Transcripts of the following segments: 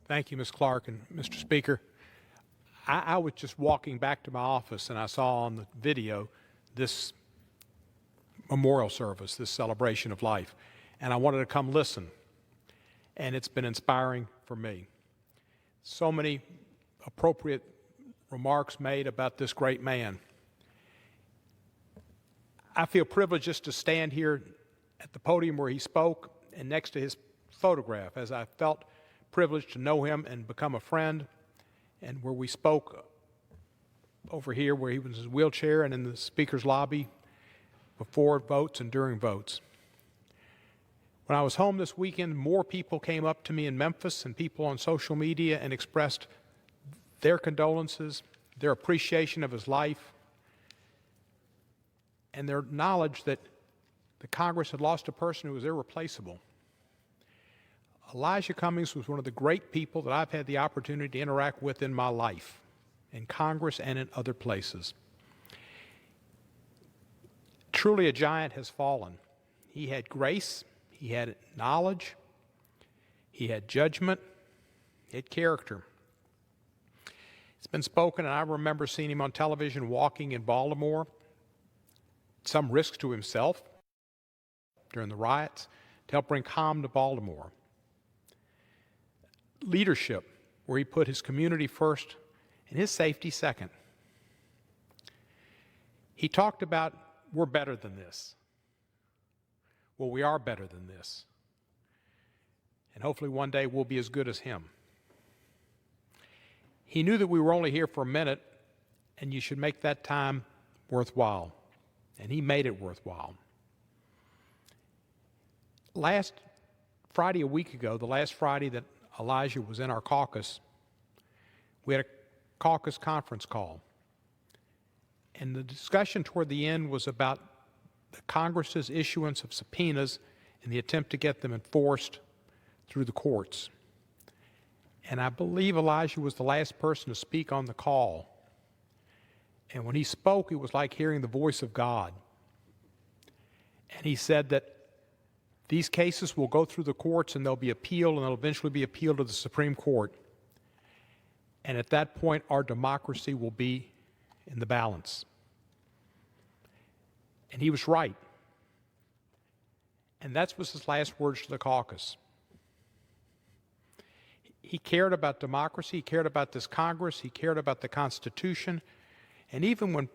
Thank you, Ms. Clark. And Mr. Speaker, I was just walking back to my office and I saw on the video this memorial service, this celebration of life, and I wanted to come listen. And it's been inspiring for me. So many appropriate remarks made about this great man. I feel privileged just to stand here at the podium where he spoke and next to his photograph, as I felt privileged to know him and become a friend, and where we spoke over here where he was in his wheelchair and in the speaker's lobby before votes and during votes. When I was home this weekend, more people came up to me in Memphis and people on social media and expressed their condolences, their appreciation of his life, and their knowledge that the Congress had lost a person who was irreplaceable. Elijah Cummings was one of the great people that I've had the opportunity to interact with in my life, in Congress and in other places. Truly a giant has fallen. He had grace, he had knowledge, he had judgment, he had character. It's been spoken, and I remember seeing him on television walking in Baltimore, some risk to himself during the riots, to help bring calm to Baltimore. Leadership, where he put his community first and his safety second. He talked about, we're better than this. Well, we are better than this. And hopefully one day we'll be as good as him. He knew that we were only here for a minute, and you should make that time worthwhile. And he made it worthwhile. Last Friday, a week ago, the last Friday that Elijah was in our caucus, we had a caucus conference call. And the discussion toward the end was about the Congress's issuance of subpoenas and the attempt to get them enforced through the courts. And I believe Elijah was the last person to speak on the call. And when he spoke, it was like hearing the voice of God. And he said that these cases will go through the courts and they'll be appealed, and they'll eventually be appealed to the Supreme Court. And at that point, our democracy will be in the balance. And he was right. And that was his last words to the caucus. He cared about democracy, he cared about this Congress, he cared about the Constitution. And even when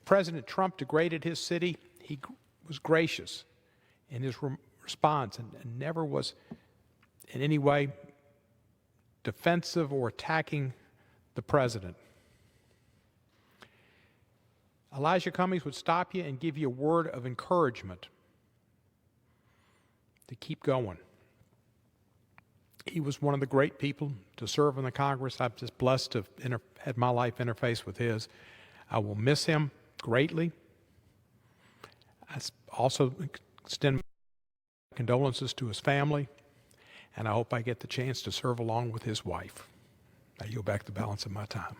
President Trump degraded his city, he was gracious in his response and never was in any way defensive or attacking the president. Elijah Cummings would stop you and give you a word of encouragement to keep going. He was one of the great people to serve in the Congress. I'm just blessed to have had my life interface with his. I will miss him greatly. I also extend my condolences to his family, and I hope I get the chance to serve along with his wife. I yield back the balance of my time.